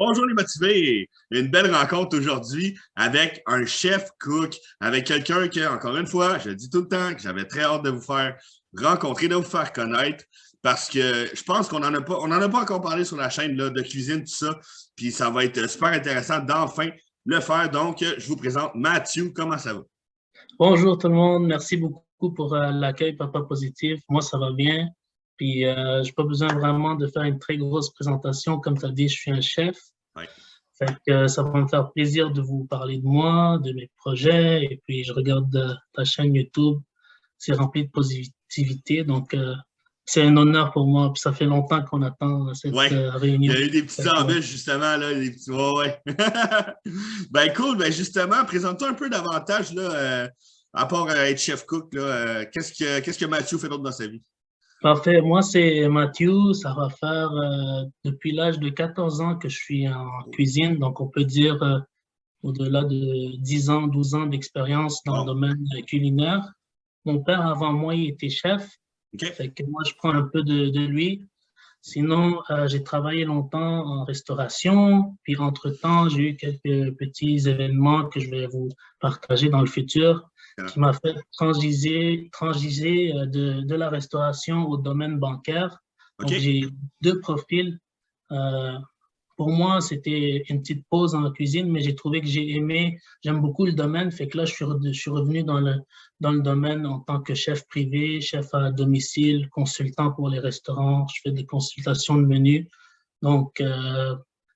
Bonjour les motivés! Une belle rencontre aujourd'hui avec un chef cook, avec quelqu'un que, encore une fois, je le dis tout le temps, que j'avais très hâte de vous faire rencontrer, de vous faire connaître, parce que je pense qu'on n'en a pas encore parlé sur la chaîne là, de cuisine, tout ça, puis ça va être super intéressant d'enfin le faire. Donc, je vous présente Mathieu. Comment ça va? Bonjour tout le monde, merci beaucoup pour l'accueil Papa Positif. Moi, ça va bien. Puis, je n'ai pas besoin vraiment de faire une très grosse présentation. Comme tu as dit, je suis un chef. Ouais. Fait que, ça va me faire plaisir de vous parler de moi, de mes projets. Et puis, je regarde ta chaîne YouTube. C'est rempli de positivité. Donc, c'est un honneur pour moi. Puis, ça fait longtemps qu'on attend cette Ouais, il y réunion. a eu des petites embûches justement, là, des petits. Ouais, ouais. Ben cool, ben justement, présente-toi un peu davantage, là, à part être chef cook, là, qu'est-ce que Mathieu fait d'autre dans sa vie? Parfait. Moi, c'est Mathieu. Ça va faire depuis l'âge de 14 ans que je suis en cuisine. Donc, on peut dire au-delà de 10 ans, 12 ans d'expérience dans le Wow, domaine culinaire. Mon père, avant moi, il était chef. OK. Fait que moi, je prends un peu de lui. Sinon, j'ai travaillé longtemps en restauration. Puis, entre-temps, j'ai eu quelques petits événements que je vais vous partager dans le futur qui m'a fait transiger de la restauration au domaine bancaire. Donc, OK. j'ai deux profils. Euh, pour moi, c'était une petite pause en cuisine, mais j'ai trouvé que j'aime beaucoup le domaine. Fait que là, je suis revenu dans le domaine en tant que chef privé, chef à domicile, consultant pour les restaurants. Je fais des consultations de menus. Donc,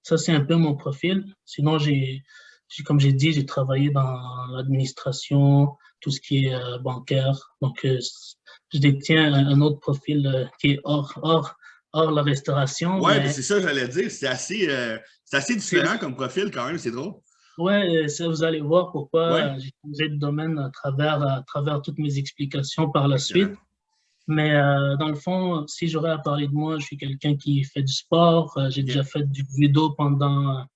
ça, c'est un peu mon profil. Sinon, comme j'ai dit, j'ai travaillé dans l'administration, tout ce qui est bancaire. Donc, je détiens un autre profil qui est hors la restauration, Ouais, ben mais c'est ça, j'allais dire. C'est assez c'est, différent comme profil quand même, c'est drôle. ouais, ça, vous allez voir Ouais, pourquoi j'ai changé de domaine à travers toutes mes explications par la suite. excellent. Mais dans le fond, si j'aurais à parler de moi, je suis quelqu'un qui fait du sport. J'ai OK. déjà fait du judo pendant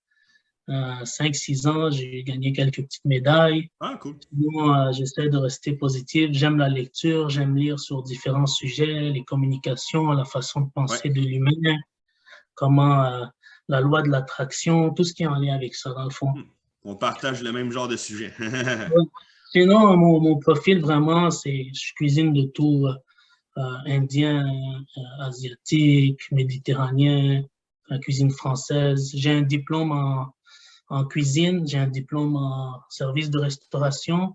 5-6 ans. J'ai gagné quelques petites médailles. Ah, cool. Sinon, j'essaie de rester positif. J'aime la lecture, j'aime lire sur différents sujets, les communications, la façon de Ouais. penser de l'humain, comment la loi de l'attraction, tout ce qui est en lien avec ça, dans le fond. Hmm. On partage le même genre de sujet. Ouais. Sinon, mon profil, vraiment, je cuisine de tout, indien, asiatique, méditerranéen, cuisine française. J'ai un diplôme en cuisine, j'ai un diplôme en service de restauration,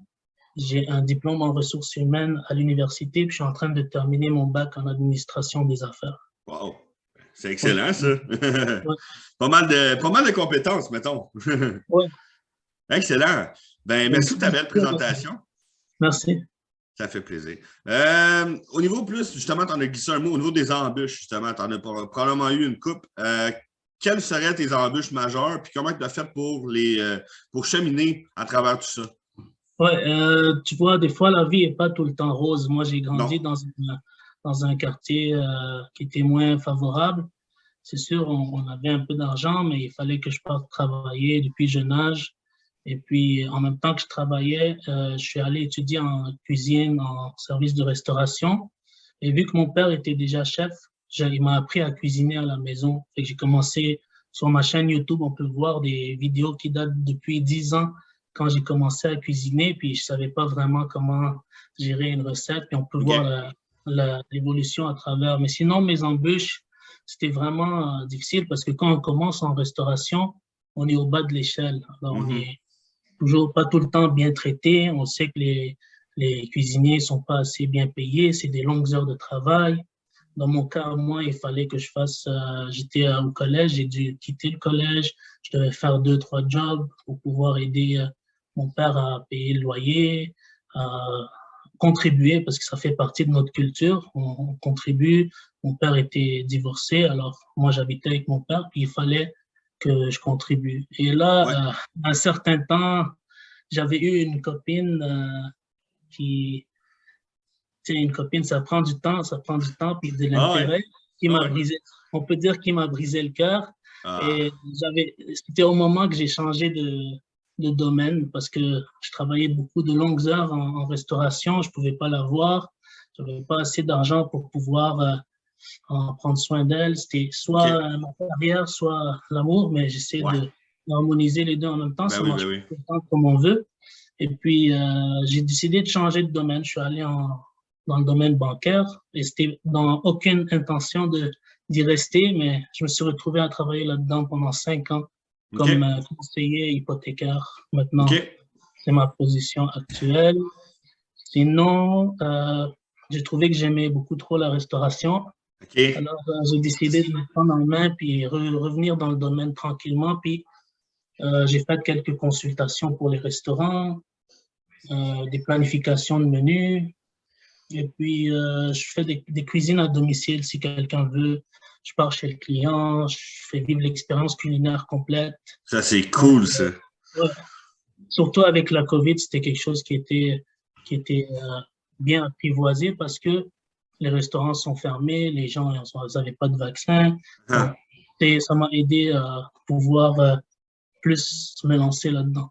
j'ai un diplôme en ressources humaines à l'université, puis je suis en train de terminer mon bac en administration des affaires. Wow. C'est Ouais, excellent, ça. ouais, Pas mal de compétences, mettons. ouais. Excellent. Ben, merci pour ta belle présentation. Merci. Ça fait plaisir. Au niveau plus, justement, tu en as glissé un mot, au niveau des embûches, justement, tu en as probablement eu une coupe. Quelles seraient tes embûches majeures, puis comment tu as fait pour cheminer à travers tout ça? Ouais, tu vois, des fois, la vie est pas tout le temps rose. Moi, j'ai grandi Non. dans un quartier qui était moins favorable. C'est sûr, on avait un peu d'argent, mais il fallait que je parte travailler depuis jeune âge. Et puis, en même temps que je travaillais, je suis allé étudier en cuisine, en service de restauration. Et vu que mon père était déjà chef, il m'a appris à cuisiner à la maison. Fait que j'ai commencé sur ma chaîne YouTube, on peut voir des vidéos qui datent depuis 10 ans quand j'ai commencé à cuisiner, puis je savais pas vraiment comment gérer une recette, puis on peut voir OK. l'évolution à travers. Mais sinon, mes embûches, c'était vraiment difficile parce que quand on commence en restauration, on est au bas de l'échelle. Alors, on Mhm. est toujours pas tout le temps bien traité. On sait que les cuisiniers sont pas assez bien payés. C'est des longues heures de travail. Dans mon cas, moi, il fallait que j'étais au collège, j'ai dû quitter le collège. Je devais faire 2, 3 jobs pour pouvoir aider mon père à payer le loyer, à contribuer parce que ça fait partie de notre culture. On contribue. Mon père était divorcé, alors moi, j'habitais avec mon père, puis il fallait que je contribue. Et Ouais. là, à un certain temps, j'avais eu une copine qui, tu sais, une copine, ça prend du temps, puis de Ah ouais. l'intérêt qui Ah m'a ouais. brisé, on peut dire qu'il m'a brisé le cœur. Ah. Et c'était au moment que j'ai changé de domaine parce que je travaillais beaucoup de longues heures en restauration, je pouvais pas la voir, j'avais pas assez d'argent pour pouvoir prendre soin d'elle. C'était soit ma carrière, soit l'amour, mais j'essaie d'harmoniser les deux en même temps. Ben Ça oui, marche ben pas oui. tout le temps comme on veut. Et puis, j'ai décidé de changer de domaine. Je suis allé dans le domaine bancaire et c'était dans aucune intention d'y rester, mais je me suis retrouvé à travailler là-dedans pendant 5 ans OK. comme conseiller hypothécaire. OK. Maintenant, c'est ma position actuelle. Sinon, j'ai trouvé que j'aimais beaucoup trop la restauration. OK. Alors, j'ai décidé de me prendre en main puis revenir dans le domaine tranquillement. Puis, j'ai fait quelques consultations pour les restaurants, des planifications de menus. Et puis, je fais des cuisines à domicile si quelqu'un veut. Je pars chez le client, je fais vivre l'expérience culinaire complète. Ça, c'est Donc, cool, ça. ouais. Surtout avec la COVID, c'était quelque chose qui était bien apprivoisé parce que les restaurants sont fermés, les gens n'avaient pas de vaccin. Donc, Ah. ça m'a aidé à pouvoir plus me lancer là-dedans.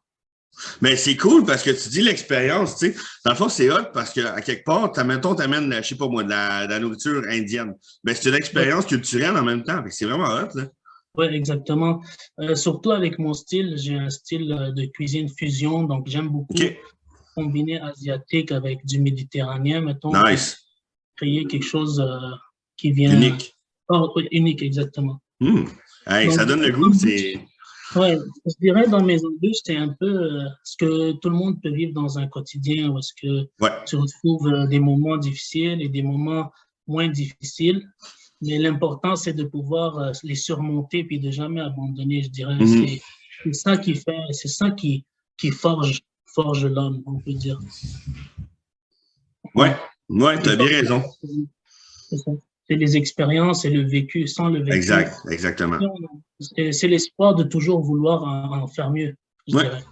Mais c'est cool parce que tu dis l'expérience, tu sais. Dans le fond, c'est hot parce qu'à quelque part, t'amènes, je sais pas moi, de la nourriture indienne. Mais c'est une Oui, expérience culturelle en même temps. Fait que c'est vraiment hot, là. ouais, exactement. Surtout avec mon style, j'ai un style de cuisine fusion, donc j'aime beaucoup OK. combiner asiatique avec du méditerranéen, mettons, pour Nice. créer quelque chose qui vient Unique. unique, exactement. Hey, ça Donc, donne le goût, c'est. ouais, je dirais dans mes embûches, c'est un peu ce que tout le monde peut vivre dans un quotidien, où est-ce que Ouais. tu retrouves des moments difficiles et des moments moins difficiles. Mais l'important, c'est de pouvoir les surmonter puis de jamais abandonner, je dirais. Mhm. C'est ça qui fait, c'est ça qui forge l'homme, on peut dire. Ouais. Ouais. Ouais, Et t'as bien donc, raison. c'est ça. C'est les expériences et le vécu. Sans le vécu, Exact. Exactement. c'est l'espoir de toujours vouloir en faire mieux, je Ouais. dirais.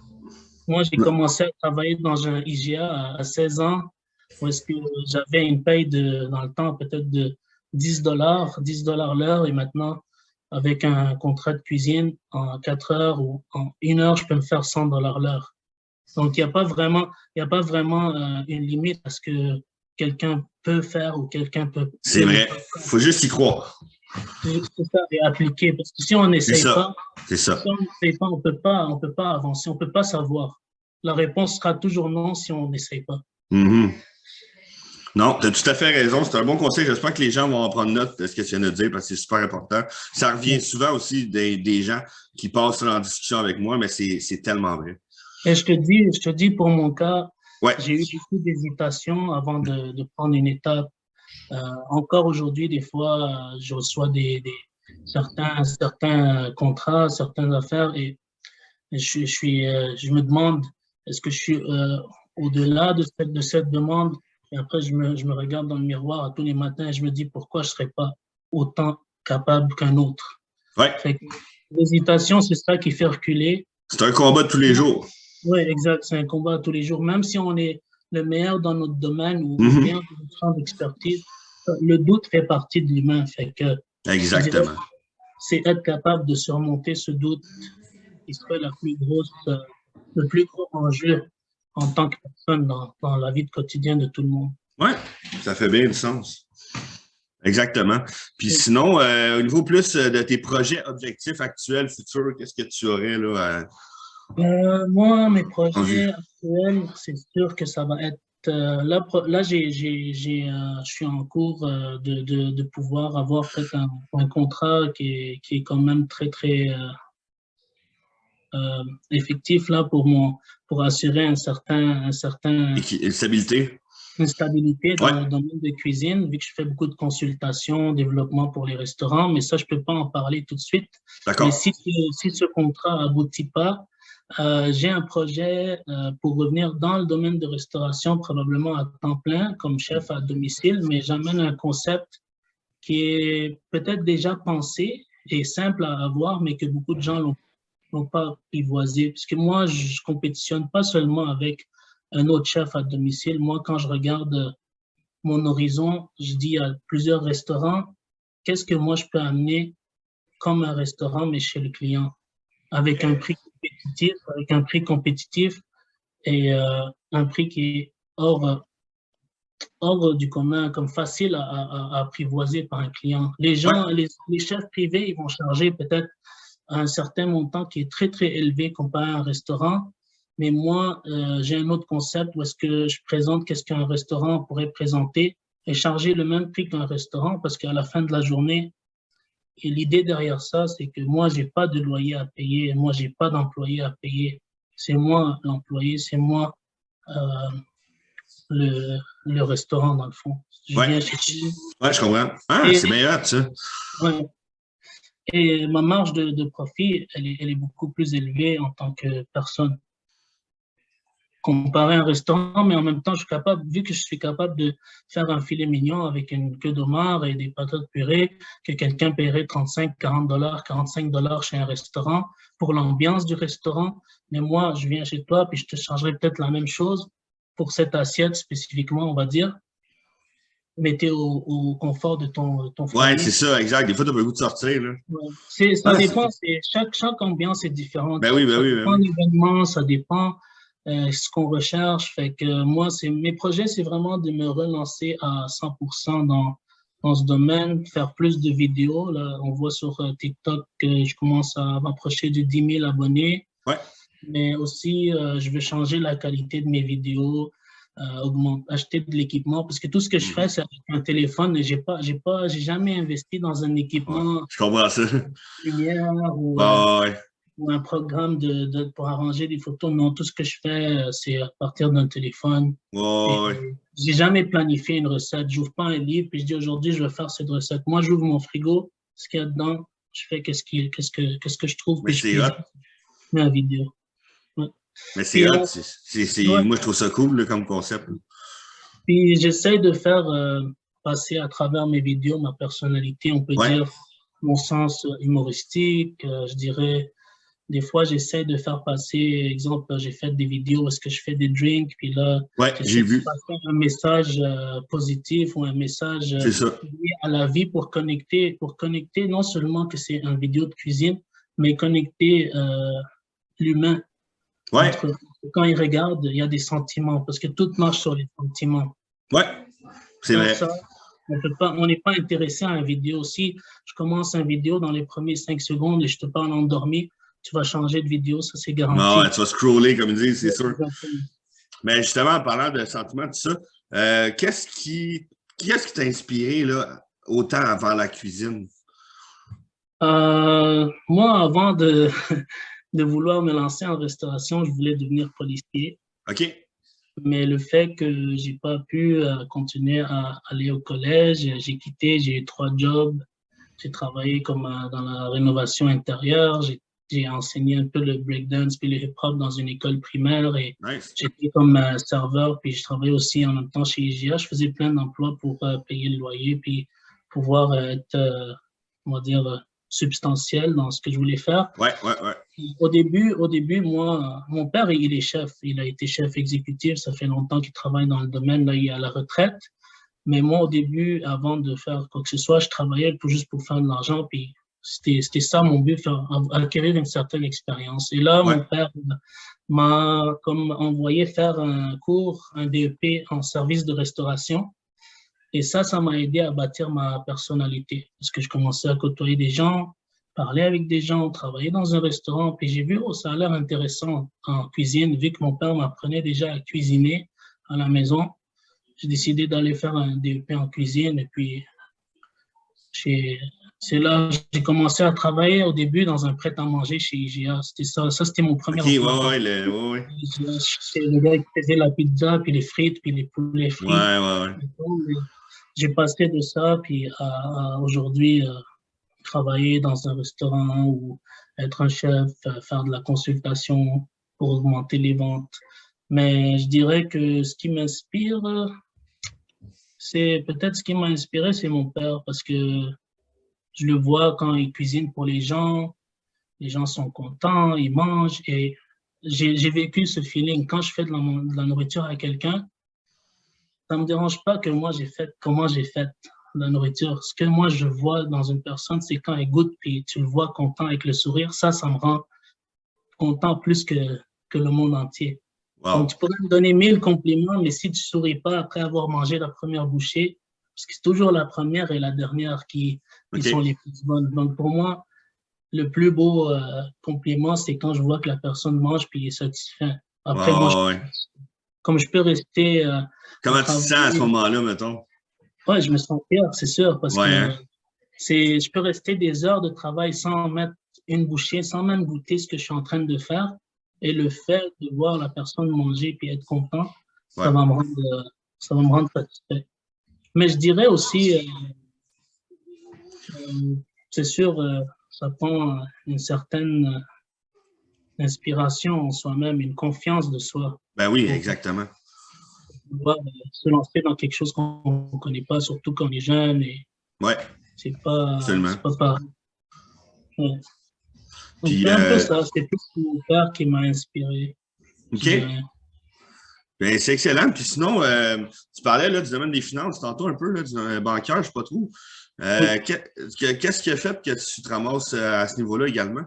Moi, j'ai commencé à travailler dans un IGA à 16 ans, où est-ce que j'avais une paye dans le temps peut-être de 10 dollars l'heure, et maintenant, avec un contrat de cuisine, en 4 heures ou en 1 heure, je peux me faire 100 dollars l'heure. Donc, il y a pas vraiment une limite à ce que quelqu'un peut faire ou quelqu'un C'est peut ne vrai. pas faire. Faut juste y croire. C'est ça, et appliquer. Parce que si on C'est n'essaye ça. pas, C'est ça. si on n'essaye pas, on peut pas avancer, on peut pas savoir. La réponse sera toujours non si on n'essaye pas. Mhm. Non, tu as tout à fait raison. C'est un bon conseil. J'espère que les gens vont en prendre note de ce que tu viens de dire parce que c'est super important. Ça revient souvent aussi des gens qui passent en discussion avec moi, mais c'est tellement vrai. Et je te dis pour mon cas, Ouais, j'ai eu beaucoup d'hésitations avant de prendre une étape. Encore aujourd'hui, des fois, je reçois certains contrats, certaines affaires et je me demande, est-ce que je suis au-delà de cette demande? Et après, je me regarde dans le miroir tous les matins et je me dis pourquoi je ne serais pas autant capable qu'un autre. ouais. Fait que l'hésitation, c'est ça qui fait reculer. C'est un combat de tous les jours. Oui, exact. C'est un combat tous les jours. Même si on est le meilleur dans notre domaine ou le Mhm. meilleur dans notre champ d'expertise, le doute fait partie de l'humain. Fait que je dirais que Exactement. c'est être capable de surmonter ce doute qui serait le plus gros enjeu en tant que personne dans la vie quotidienne de tout le monde. Ouais, ça fait bien du sens. Exactement. Puis sinon, au niveau plus de tes projets, objectifs actuels, futurs, qu'est-ce que tu aurais là, Moi, mes en vue? projets actuels, c'est sûr que ça va être là, je suis en cours de pouvoir avoir peut-être un contrat qui est quand même effectif là pour assurer Stabilité? une stabilité Ouais, dans le domaine de cuisine, vu que je fais beaucoup de consultations, développement pour les restaurants, mais ça, je peux pas en parler tout de suite. Mais d'accord. si ce contrat aboutit pas, j'ai un projet pour revenir dans le domaine de restauration, probablement à temps plein, comme chef à domicile, mais j'amène un concept qui est peut-être déjà pensé et simple à avoir, mais que beaucoup de gens n'ont pas apprivoisé. Parce que moi, je compétitionne pas seulement avec un autre chef à domicile. Moi, quand je regarde mon horizon, je dis à plusieurs restaurants, qu'est-ce que moi je peux amener comme un restaurant, mais chez le client, avec un prix compétitif et un prix qui est hors du commun, comme facile à apprivoiser par un client. Les Ouais. gens, les chefs privés, ils vont charger peut-être un certain montant qui est très, très élevé comparé à un restaurant. Mais moi, j'ai un autre concept où est-ce que je présente qu'est-ce qu'un restaurant pourrait présenter et charger le même prix qu'un restaurant parce qu'à la fin de la journée, et l'idée derrière ça, c'est que moi, j'ai pas de loyer à payer, moi, j'ai pas d'employé à payer. C'est moi l'employé, c'est moi euh, le restaurant dans le fond. Je Ouais. viens chez toi Ouais, je comprends. Ah, et, c'est bien hot, ça. ouais, et ma marge de profit, elle est beaucoup plus élevée en tant que personne. Comparé à un restaurant, mais en même temps, je suis capable, vu que je suis capable de faire un filet mignon avec une queue d'homard et des patates purées, que quelqu'un paierait 35, 40 dollars, 45 dollars chez un restaurant pour l'ambiance du restaurant. Mais moi, je viens chez toi, puis je te chargerai peut-être la même chose pour cette assiette spécifiquement, on va dire, mais tu es au confort de ton Ouais, c'est foyer. ça, exact. Des fois, t'as pas le goût de sortir, là. Ouais. Ça Ah, dépend, chaque ambiance est différente. ben Ça oui, ben dépend de oui. l'événement, ça dépend ce qu'on recherche. Fait que moi, mes projets, c'est vraiment de me relancer à 100% dans ce domaine, faire plus de vidéos. Là, on voit sur TikTok que je commence à m'approcher de 10 000 abonnés, Ouais. mais aussi, je veux changer la qualité de mes vidéos, acheter de l'équipement, parce que tout ce que je fais, c'est avec un téléphone et j'ai jamais investi dans un Ouais. équipement Je comprends ça. lumière Ouais. ou un programme pour arranger des photos. Non, tout ce que je fais, c'est à partir d'un téléphone. Et Ouais. j'ai jamais planifié une recette. J'ouvre pas un livre puis je dis aujourd'hui, je vais faire cette recette. Moi, j'ouvre mon frigo, ce qu'il y a dedans, je fais qu'est-ce que je trouve, Mais puis je c'est hot. cuisine, je mets en vidéo. Ouais. Mais c'est Puis, hot. ouais. Moi, je trouve ça cool, là, comme concept. Puis j'essaie de faire passer à travers mes vidéos ma personnalité, on peut Ouais. dire mon sens humoristique, je dirais. Des fois, j'essaie de faire passer, exemple, j'ai fait des vidéos où est-ce que je fais des drinks, puis là, Ouais, j'essaie j'ai de vu. passer un message positif ou un message C'est ça. lié à la vie pour connecter non seulement que c'est une vidéo de cuisine, mais connecter l'humain Ouais. entre quand il regarde, il y a des sentiments, parce que tout marche sur les sentiments. Ouais. C'est Sans vrai. ça, on n'est pas intéressé à une vidéo. Si je commence une vidéo dans les premiers 5 secondes et je te parle endormi, tu vas changer de vidéo, ça c'est Non, ouais, garanti. tu vas scroller, comme ils disent, c'est sûr. Exactement. Mais justement, en parlant de sentiments, tout ça, qui est-ce qui t'a inspiré, là, autant avant la cuisine? Moi, avant de vouloir me lancer en restauration, je voulais devenir policier. OK. Mais le fait que j'ai pas pu continuer à aller au collège, j'ai quitté, j'ai eu 3 jobs. J'ai travaillé comme dans la rénovation intérieure. J'ai enseigné un peu le breakdance puis le hip-hop dans une école primaire et Nice. j'étais comme serveur puis je travaillais aussi en même temps chez IGA. Je faisais plein d'emplois pour payer le loyer puis pouvoir être, on va dire, substantiel dans ce que je voulais faire. Ouais. Au début, moi, mon père, il est chef. Il a été chef exécutif. Ça fait longtemps qu'il travaille dans le domaine. Là, il est à la retraite. Mais moi, au début, avant de faire quoi que ce soit, je travaillais juste pour faire de l'argent. Puis c'était ça mon but, acquérir une certaine expérience. Et là, Ouais. mon père m'a comme envoyé faire un cours, un DEP en service de restauration. Et ça m'a aidé à bâtir ma personnalité. Parce que je commençais à côtoyer des gens, parler avec des gens, travailler dans un restaurant. Puis j'ai vu, oh, ça a l'air intéressant en cuisine, vu que mon père m'apprenait déjà à cuisiner à la maison. J'ai décidé d'aller faire un DEP en cuisine et puis c'est là que j'ai commencé à travailler au début dans un prêt-à-manger chez IGA. C'était ça c'était mon premier OK, emploi. ouais. C'est le gars qui faisait la pizza, puis les frites, puis les poulets frits. Ouais. J'ai passé de ça, puis à aujourd'hui, travailler dans un restaurant ou être un chef, faire de la consultation pour augmenter les ventes. Mais je dirais que ce qui m'inspire, c'est peut-être ce qui m'a inspiré, c'est mon père, parce que je le vois quand il cuisine pour les gens sont contents, ils mangent, et j'ai vécu ce feeling. Quand je fais de la nourriture à quelqu'un, ça me dérange pas que moi j'ai fait, comment j'ai fait la nourriture. Ce que moi je vois dans une personne, c'est quand elle goûte, puis tu le vois content avec le sourire, ça me rend content plus que le monde entier. Donc, Wow. tu pourrais me donner 1000 compliments, mais si tu ne souris pas après avoir mangé la première bouchée, parce que c'est toujours la première et la dernière qui sont OK. les plus bonnes. Donc, pour moi, le plus beau compliment, c'est quand je vois que la personne mange puis est satisfait. Après, moi, Ouais, ouais. comme je peux rester à Comment tu te sens à ce travailler, moment-là, mettons? ouais, je me sens fier, c'est sûr, parce Ouais, que hein? je peux rester des heures de travail sans mettre une bouchée, sans même goûter ce que je suis en train de faire. Et le fait de voir la personne manger puis être content, Ouais. ça va me rendre satisfait. Mais je dirais aussi, c'est sûr, ça prend une certaine inspiration en soi-même, une confiance de soi Ben oui, pour exactement. pouvoir se lancer dans quelque chose qu'on ne connaît pas, surtout quand on est jeune et Ouais, absolument. c'est pas pareil. Ouais. Donc, Puis, c'est un peu ça, c'est plus mon père qui m'a inspiré, je OK. dirais. Ben, c'est excellent. Puis sinon, tu parlais là, du domaine des finances tantôt un peu, là, du domaine bancaire, je ne sais pas trop. Oui. Qu'est-ce qui a fait que tu te ramasses à ce niveau-là également?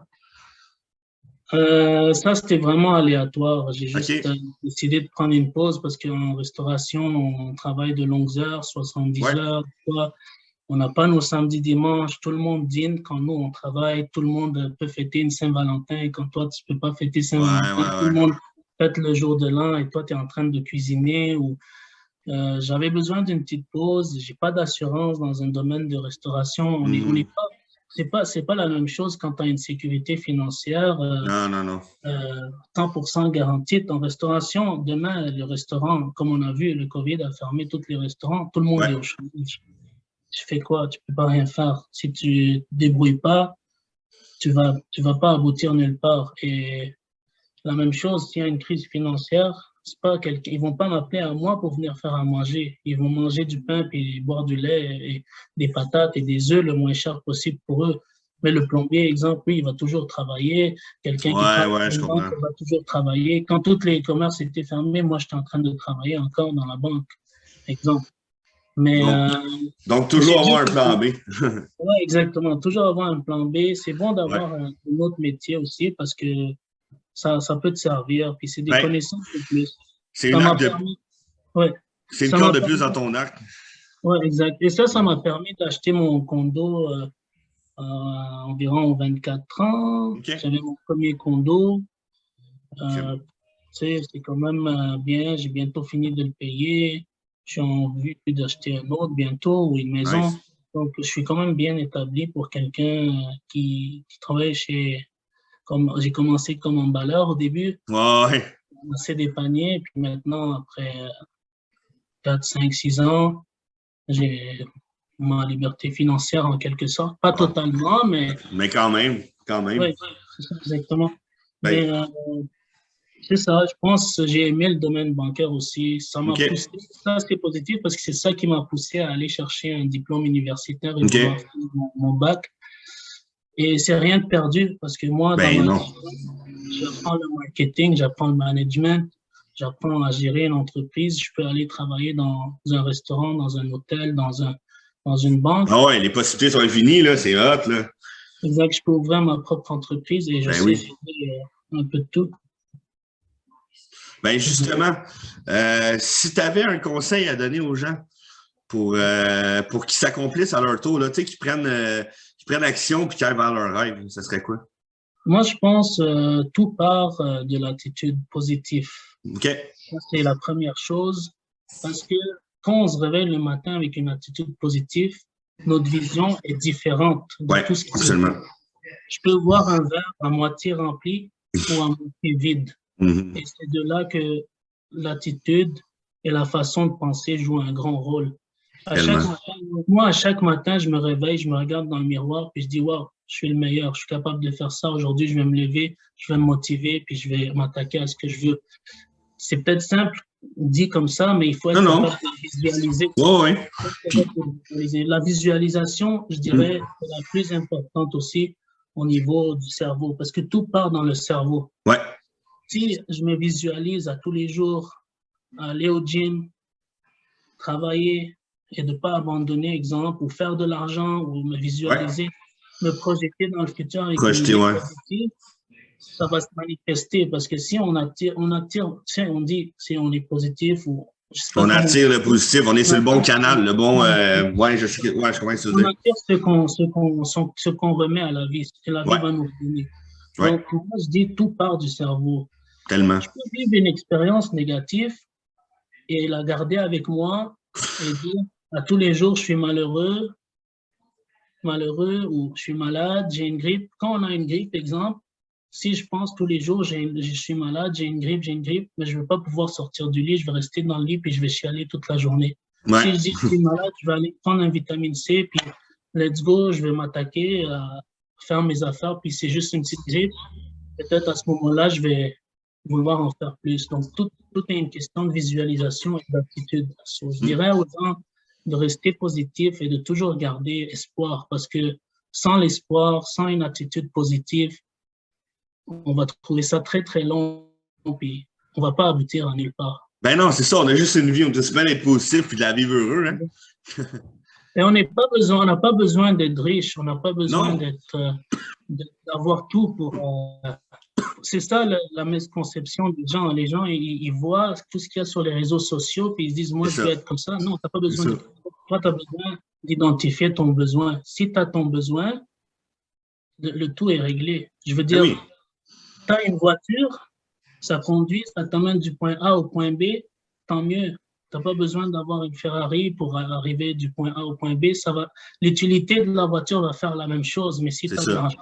Ça, c'était vraiment aléatoire. J'ai juste OK. décidé de prendre une pause parce qu'en restauration, on travaille de longues heures, 70 Ouais. heures. Quoi. On n'a pas nos samedis, dimanches. Tout le monde dîne quand nous, on travaille. Tout le monde peut fêter une Saint-Valentin. Et quand toi, tu ne peux pas fêter Ouais, Saint-Valentin, ouais, tout le ouais. monde fête le jour de l'an et toi, tu es en train de cuisiner. Ou, j'avais besoin d'une petite pause. J'ai pas d'assurance dans un domaine de restauration. On est Mhm. pas, c'est pas la même chose quand tu as une sécurité financière. Non, non, non. 100% garantie. En restauration, demain, le restaurant, comme on a vu, le COVID a fermé tous les restaurants, tout le monde Ouais. est au chômage. Tu fais quoi? Tu peux pas rien faire. Si tu te débrouilles pas, tu vas pas aboutir nulle part. Et la même chose, s'il y a une crise financière, c'est pas quelqu'un, ils vont pas m'appeler à moi pour venir faire à manger. Ils vont manger du pain puis boire du lait et des patates et des œufs le moins cher possible pour eux. Mais le plombier, exemple, lui, il va toujours travailler. Quelqu'un qui Ouais, travaille ouais, dans je une banque comprends. va toujours travailler. Quand tous les commerces étaient fermés, moi, j'étais en train de travailler encore dans la banque, exemple. Mais, Donc, donc mais toujours j'ai avoir juste un plan B. ouais, exactement. Toujours avoir un plan B. C'est bon Ouais. d'avoir un autre métier aussi parce que ça peut te servir. Puis c'est des Ben, connaissances de plus. c'est Ça une m'a arc de, permis, ouais, c'est une ça corde m'a de plus permis, dans ton arc. ouais, exact. Et ça m'a permis d'acheter mon condo à environ 24 ans. OK. J'avais mon premier condo. OK. Tu sais, c'est quand même bien. J'ai bientôt fini de le payer. Je suis en vue d'acheter un autre bientôt ou une maison. Nice. Donc, je suis quand même bien établi pour quelqu'un qui travaille chez. Comme, j'ai commencé comme emballeur au début, Ouais. ramasser des paniers, puis maintenant, après 4, 5, 6 ans, j'ai ma liberté financière en quelque sorte. Pas Ouais. totalement, mais Mais quand même, quand même. oui, c'est ça exactement. Ben, Mais c'est ça, je pense que j'ai aimé le domaine bancaire aussi. Ça m'a OK. poussé, ça c'est positif parce que c'est ça qui m'a poussé à aller chercher un diplôme universitaire et vouloir OK. faire mon bac. Et c'est rien de perdu parce que moi, dans Ben ma non. vie, j'apprends le marketing, j'apprends le management, j'apprends à gérer une entreprise. Je peux aller travailler dans un restaurant, dans un hôtel, dans une banque. Ah ouais, les possibilités sont infinies, là. C'est hot, là. Exact, je peux ouvrir ma propre entreprise et je Ben sais oui. gérer un peu de tout. Ben justement, si tu avais un conseil à donner aux gens pour qu'ils s'accomplissent à leur tour, là, tu sais, qu'ils prennent action puis qu'ils aillent vers leur rêve, ça serait quoi? Moi, je pense tout part de l'attitude positive. OK? Ça, c'est la première chose parce que quand on se réveille le matin avec une attitude positive, notre vision est différente de Ouais, tout ce qui absolument. s'entoure. Je peux voir un verre à moitié rempli ou à moitié vide. Mhm. Et c'est de là que l'attitude et la façon de penser jouent un grand rôle. À chaque Tellement. matin, moi, à chaque matin, je me réveille, je me regarde dans le miroir, puis je dis, waouh, je suis le meilleur, je suis capable de faire ça. Aujourd'hui, je vais me lever, je vais me motiver, puis je vais m'attaquer à ce que je veux. C'est peut-être simple dit comme ça, mais il faut Non, être non. capable de visualiser. Ouais, ouais. Puis, La visualisation, je dirais, mm, est la plus importante aussi au niveau du cerveau, parce que tout part dans le cerveau. ouais, Si je me visualise à tous les jours, aller au gym, travailler et de ne pas abandonner, exemple, ou faire de l'argent, ou me ouais. visualiser, me projeter dans le futur avec une Projeter, idée ouais. positive, ça va se manifester parce que si si on dit, si on est positif ou je sais pas On comment attire le positif, on est sur le bon canal, le bon. on Ouais, je comprends ce que tu on veux dire. attire ce qu'on remet à la vie, ce que la vie Ouais, va nous donner. ouais, Donc, moi, je dis tout part du cerveau. tellement. Je peux vivre une expérience négative et la garder avec moi et dire à tous les jours, je suis malheureux ou je suis malade, j'ai une grippe. Quand on a une grippe, exemple, si je pense tous les jours, je suis malade, j'ai une grippe, mais je ne vais pas pouvoir sortir du lit, je vais rester dans le lit puis je vais chialer toute la journée. Ouais, Si je dis que je suis malade, je vais aller prendre un vitamine C puis let's go, je vais m'attaquer à faire mes affaires puis c'est juste une petite grippe. Peut-être à ce moment-là, je vais vouloir en faire plus. Donc, tout est une question de visualisation et d'attitude. So, je dirais aux gens de rester positif et de toujours garder espoir parce que sans l'espoir, sans une attitude positive, on va trouver ça très, très long puis on va pas aboutir à nulle part. ben non, c'est ça, on a juste une vie, on doit se mettre être positif puis de la vivre heureux, hein? Et on n'a pas besoin d'être riche, on n'a pas besoin Non, d'avoir tout pour. C'est ça la misconception des gens. Les gens, ils voient tout ce qu'il y a sur les réseaux sociaux, puis ils se disent, moi, c'est je ça, veux être comme ça. Non, tu n'as pas c'est besoin ça. de. Toi, tu as besoin d'identifier ton besoin. Si tu as ton besoin, le tout est réglé. Je veux Ben dire, oui, tu as une voiture, ça conduit, ça t'amène du point A au point B, tant mieux. Tu n'as pas besoin d'avoir une Ferrari pour arriver du point A au point B. L'utilité de la voiture va faire la même chose, mais si c'est tu as de ça. l'argent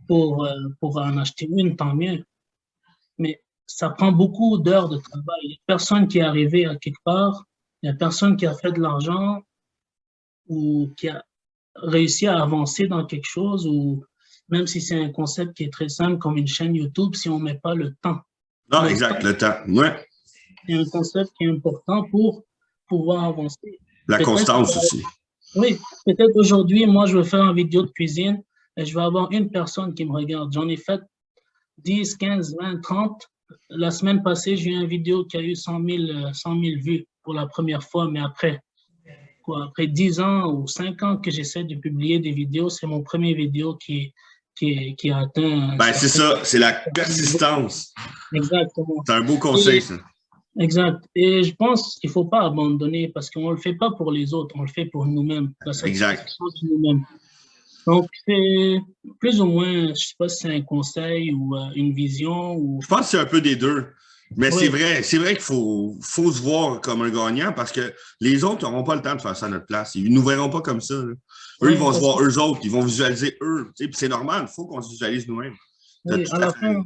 pour en acheter une, tant mieux. Mais ça prend beaucoup d'heures de travail. Il n'y a personne qui est arrivé à quelque part, il n'y a personne qui a fait de l'argent ou qui a réussi à avancer dans quelque chose, ou même si c'est un concept qui est très simple comme une chaîne YouTube, si on ne met pas le temps. Non, Le exact, temps, le temps. Ouais, c'est un concept qui est important pour pouvoir avancer. la Peut-être, constance aussi. oui, peut-être aujourd'hui, moi, je veux faire une vidéo de cuisine et je vais avoir une personne qui me regarde. J'en ai fait 10, 15, 20, 30. La semaine passée, j'ai eu une vidéo qui a eu 100 000 vues pour la première fois, mais après 10 ans ou 5 ans que j'essaie de publier des vidéos, c'est mon premier vidéo qui a atteint un Ben, c'est certain ça, c'est la niveau. persistance. Exactement. C'est un beau conseil, Et, ça. exact. Et je pense qu'il ne faut pas abandonner parce qu'on ne le fait pas pour les autres, on le fait pour nous-mêmes, la Exact. satisfaction de nous-mêmes. Donc, c'est plus ou moins, je ne sais pas si c'est un conseil ou une vision ou. Je pense que c'est un peu des deux. Mais Oui, c'est vrai qu'il faut se voir comme un gagnant parce que les autres n'auront pas le temps de faire ça à notre place. Ils ne nous verront pas comme ça, là. Eux, ils oui, vont se parce que voir eux autres, ils vont visualiser eux. Puis c'est normal, il faut qu'on se visualise nous-mêmes. Tu as oui, tout à fait raison.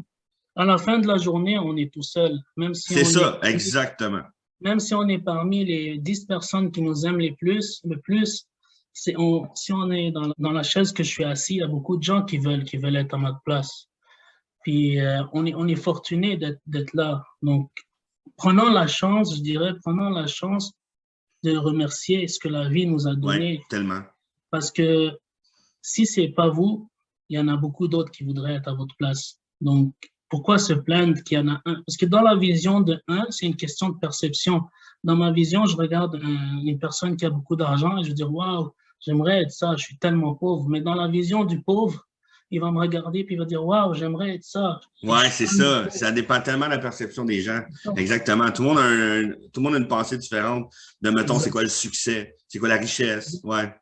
à la fin de la journée, on est tout seul. C'est ça, exactement. Même si on est parmi les 10 personnes qui nous aiment le plus, si on est dans la chaise que je suis assis, il y a beaucoup de gens qui veulent être à notre place. Puis on est fortuné d'être là. Donc, prenons la chance, je dirais, prenons la chance de remercier ce que la vie nous a Oui, donné. tellement. Parce que si c'est pas vous, il y en a beaucoup d'autres qui voudraient être à votre place. Donc, pourquoi se plaindre qu'il y en a un? Parce que dans la vision de un, c'est une question de perception. Dans ma vision, je regarde une personne qui a beaucoup d'argent et je dis, waouh, j'aimerais être ça, je suis tellement pauvre. Mais dans la vision du pauvre, il va me regarder puis il va dire, waouh, j'aimerais être ça. Je Oui, suis c'est tellement ça. pauvre. Ça dépend tellement de la perception des gens. Exactement. Tout le monde a une pensée différente de, mettons, c'est Exact. quoi le succès, c'est quoi la richesse. Ouais.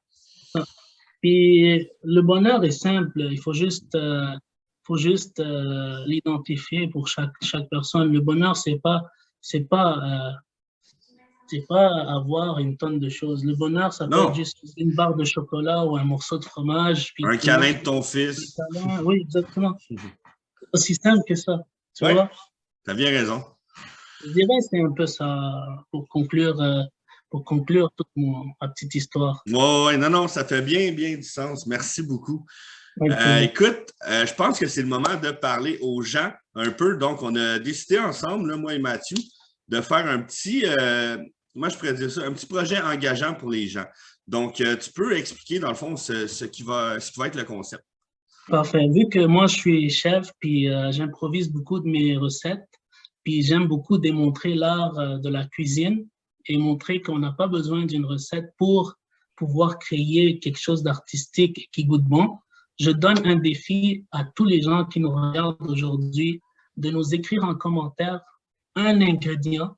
Puis le bonheur est simple, faut juste l'identifier pour chaque personne. Le bonheur, c'est pas, c'est pas avoir une tonne de choses. Le bonheur, ça peut être Non, juste une barre de chocolat ou un morceau de fromage, puis un tout le monde câlin de ton un fils. câlin. Oui, exactement. C'est aussi simple que ça. Tu Oui, vois? tu as bien raison. Je dirais que c'est un peu ça pour conclure toute ma petite histoire. Oui, ouais, non, non, ça fait bien, bien du sens. Merci beaucoup. Avec plaisir. Écoute, je pense que c'est le moment de parler aux gens un peu. Donc, on a décidé ensemble, là, moi et Mathieu, de faire un petit, moi je pourrais dire ça, un petit projet engageant pour les gens. Donc, tu peux expliquer, dans le fond, ce qui va être le concept. Parfait. Vu que moi, je suis chef, puis j'improvise beaucoup de mes recettes, puis j'aime beaucoup démontrer l'art de la cuisine et montrer qu'on n'a pas besoin d'une recette pour pouvoir créer quelque chose d'artistique qui goûte bon. je donne un défi à tous les gens qui nous regardent aujourd'hui de nous écrire en commentaire un ingrédient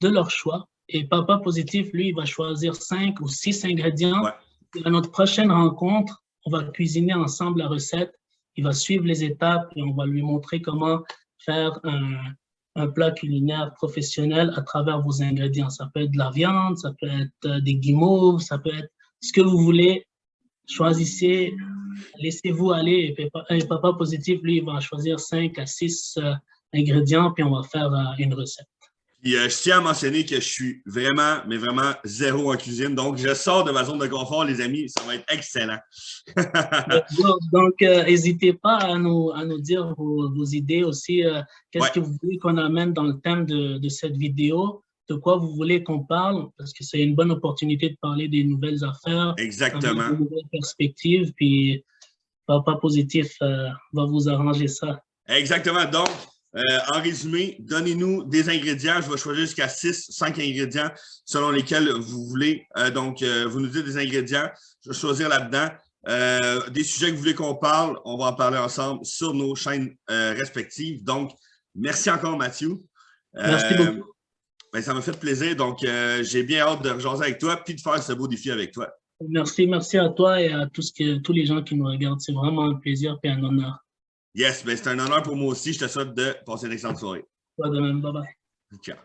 de leur choix. Et Papa Positif, lui, il va choisir 5 ou 6 ingrédients. Ouais. Et à notre prochaine rencontre, on va cuisiner ensemble la recette. Il va suivre les étapes et on va lui montrer comment faire un plat culinaire professionnel à travers vos ingrédients. Ça peut être de la viande, ça peut être des guimauves, ça peut être ce que vous voulez. Choisissez, laissez-vous aller. Et Papa Positif, lui, il va choisir 5 à 6 ingrédients, puis on va faire une recette. Puis, je tiens à mentionner que je suis vraiment, mais vraiment zéro en cuisine. Donc, je sors de ma zone de confort, les amis. Ça va être excellent. Donc, n'hésitez pas à nous dire vos idées aussi. Qu'est-ce que vous voulez qu'on amène dans le thème de cette vidéo? De quoi vous voulez qu'on parle? Parce que c'est une bonne opportunité de parler des nouvelles affaires. Exactement. Des nouvelles perspectives. Puis, Papa Positif va vous arranger ça. Exactement. Donc, en résumé, donnez-nous des ingrédients. Je vais choisir jusqu'à 5 ingrédients selon lesquels vous voulez. Vous nous dites des ingrédients. Je vais choisir là-dedans. Des sujets que vous voulez qu'on parle, on va en parler ensemble sur nos chaînes respectives. Donc, merci encore, Mathieu. Merci beaucoup. Ben, ça m'a fait plaisir. Donc, j'ai bien hâte de rejaser avec toi puis de faire ce beau défi avec toi. Merci à toi et à tous les gens qui nous regardent. C'est vraiment un plaisir et un honneur. Yes, ben c'est un honneur pour moi aussi. Je te souhaite de passer une excellente soirée. Toi de même. Bye bye. Ciao.